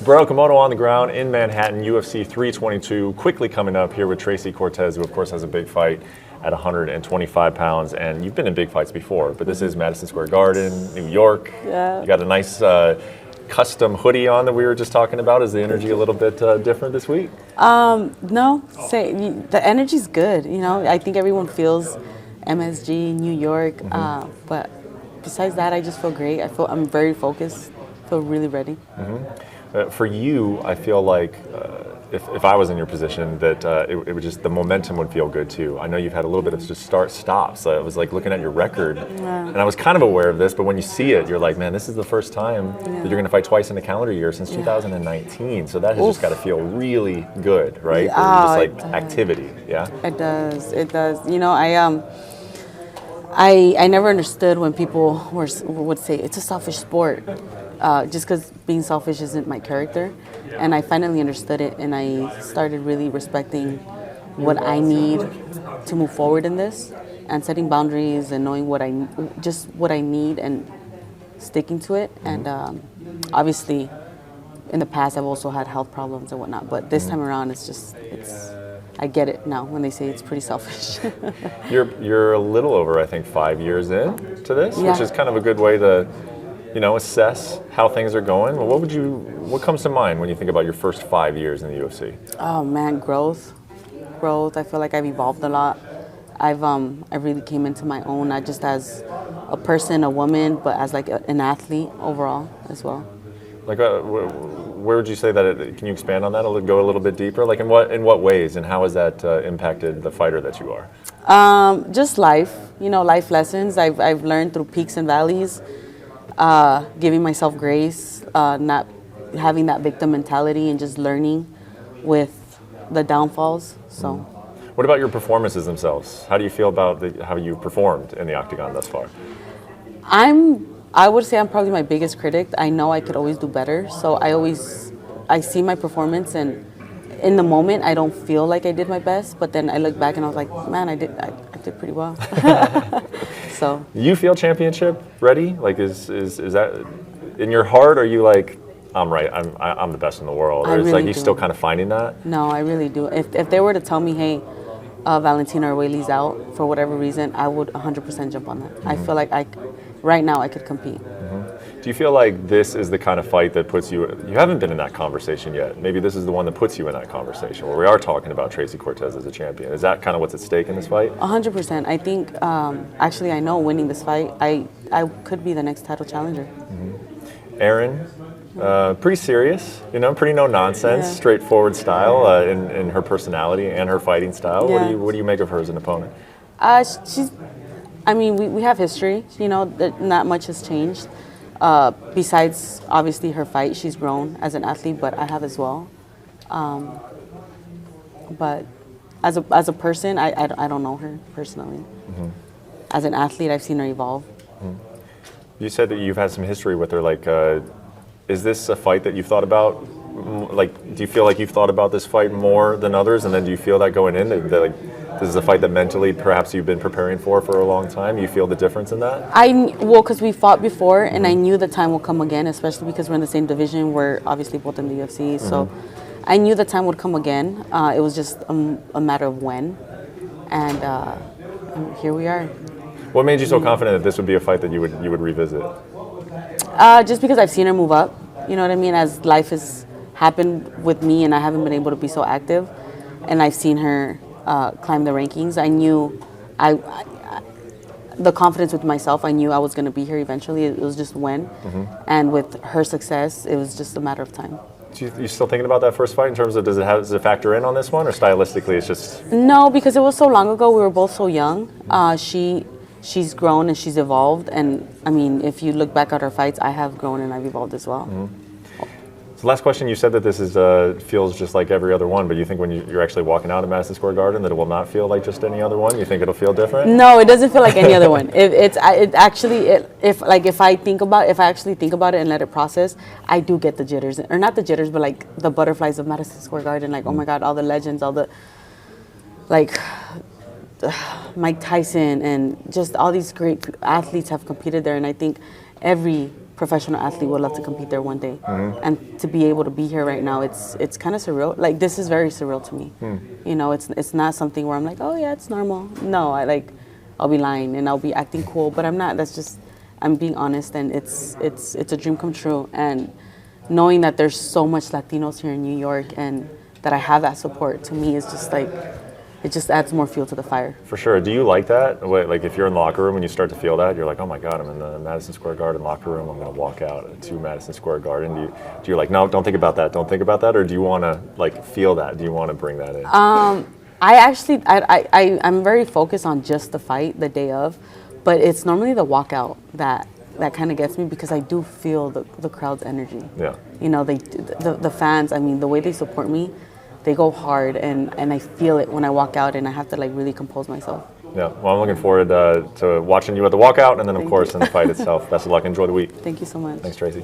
Brett Okamoto on the ground in Manhattan, UFC 322, quickly coming up here with Tracy Cortez, who of course has a big fight at 125 pounds. And you've been in big fights before, but this is Madison Square Garden, New York. Yeah. You got a nice custom hoodie on that we were just talking about. Is the energy a little bit different this week? No, the energy's good. You know, I think everyone feels MSG, New York, but besides that, I just feel great. I'm very focused, feel really ready. For you, I feel like if I was in your position, that it would just, the momentum would feel good too. I know you've had a little bit of just start-stops. I was like looking at your record, and I was kind of aware of this, but when you see it, you're like, man, this is the first time that you're going to fight twice in a calendar year since 2019. So that has just got to feel really good, right? Just like activity, yeah? It does. You know, I never understood when people would say it's a selfish sport, just because being selfish isn't my character. And I finally understood it, and I started really respecting what I need to move forward in this, and setting boundaries and knowing what I need and sticking to it. And obviously, in the past, I've also had health problems and whatnot. But this time around, I get it now when they say it's pretty selfish. You're a little over, I think, 5 years in to this, which is kind of a good way to, you know, assess how things are going. Well, what comes to mind when you think about your first 5 years in the UFC? Oh man, growth. I feel like I've evolved a lot. I really came into my own, not just as a person, a woman, but as like an athlete overall as well. Like, where would you say that? Can you expand on that? Go a little bit deeper. Like, in what ways, and how has that impacted the fighter that you are? Just life. You know, life lessons. I've learned through peaks and valleys. Giving myself grace, not having that victim mentality, and just learning with the downfalls. So, what about your performances themselves? How do you feel about how you've performed in the octagon thus far? I would say I'm probably my biggest critic. I know I could always do better. So I see my performance, and in the moment I don't feel like I did my best, but then I look back and I was like, man, I did pretty well. So you feel championship ready? Like, is that in your heart? Are you like, I'm right, I'm the best in the world? Or it's like you still kind of finding that? No, I really do. If they were to tell me, hey, Valentina Arguelli's out for whatever reason, I would 100% jump on that. I feel like right now I could compete. Do you feel like this is the kind of fight that puts you haven't been in that conversation yet. Maybe this is the one that puts you in that conversation where we are talking about Tracy Cortez as a champion. Is that kind of what's at stake in this fight? 100%. I think, actually, I know winning this fight, I could be the next title challenger. Erin, pretty serious, you know, pretty no-nonsense, straightforward style in her personality and her fighting style. Yeah. What do you make of her as an opponent? We have history, you know, not much has changed. Besides, obviously, her fight, she's grown as an athlete, but I have as well. But as a person, I don't know her personally. As an athlete, I've seen her evolve. You said that you've had some history with her. Like, is this a fight that you've thought about? Like, do you feel like you've thought about this fight more than others? And then do you feel that going in, that like, this is a fight that mentally perhaps you've been preparing for a long time? You feel the difference in that? Because we fought before, and I knew the time will come again, especially because we're in the same division. We're obviously both in the UFC, so I knew the time would come again. It was just a matter of when, and here we are. What made you so confident that this would be a fight that you would revisit? Just because I've seen her move up, you know what I mean? As life has happened with me, and I haven't been able to be so active, and I've seen her climb the rankings. I knew the confidence with myself, I knew I was going to be here eventually. It was just when. And with her success, it was just a matter of time. You still thinking about that first fight in terms of does it factor in on this one, or stylistically it's just? No, because it was so long ago. We were both so young. She's grown and she's evolved. And I mean, if you look back at our fights, I have grown and I've evolved as well. So last question, you said that this is feels just like every other one, but you think when you're actually walking out of Madison Square Garden that it will not feel like just any other one? You think it'll feel different? No, it doesn't feel like any other one. If I actually think about it and let it process, I do get the jitters, or not the jitters, but like the butterflies of Madison Square Garden. Like, oh my God, all the legends, all the like Mike Tyson, and just all these great athletes have competed there, and I think every professional athlete would love to compete there one day. And to be able to be here right now, it's kind of surreal. Like, this is very surreal to me. You know, it's not something where I'm like, oh yeah, it's normal. No, I'll be lying and I'll be acting cool, but I'm not. That's just, I'm being honest, and it's a dream come true. And knowing that there's so much Latinos here in New York and that I have that support, to me is just like, it just adds more fuel to the fire. For sure. Do you like that? Like, if you're in the locker room and you start to feel that, you're like, oh my God, I'm in the Madison Square Garden locker room. I'm going to walk out to Madison Square Garden. Do you like, no, don't think about that. Don't think about that. Or do you want to like feel that? Do you want to bring that in? I'm very focused on just the fight the day of, but it's normally the walkout that kind of gets me, because I do feel the crowd's energy. Yeah. You know, the fans, I mean, the way they support me, they go hard, and I feel it when I walk out, and I have to like really compose myself. Yeah, well, I'm looking forward to watching you at the walkout, and then of course in the fight itself. Best of luck. Enjoy the week. Thank you so much. Thanks, Tracy.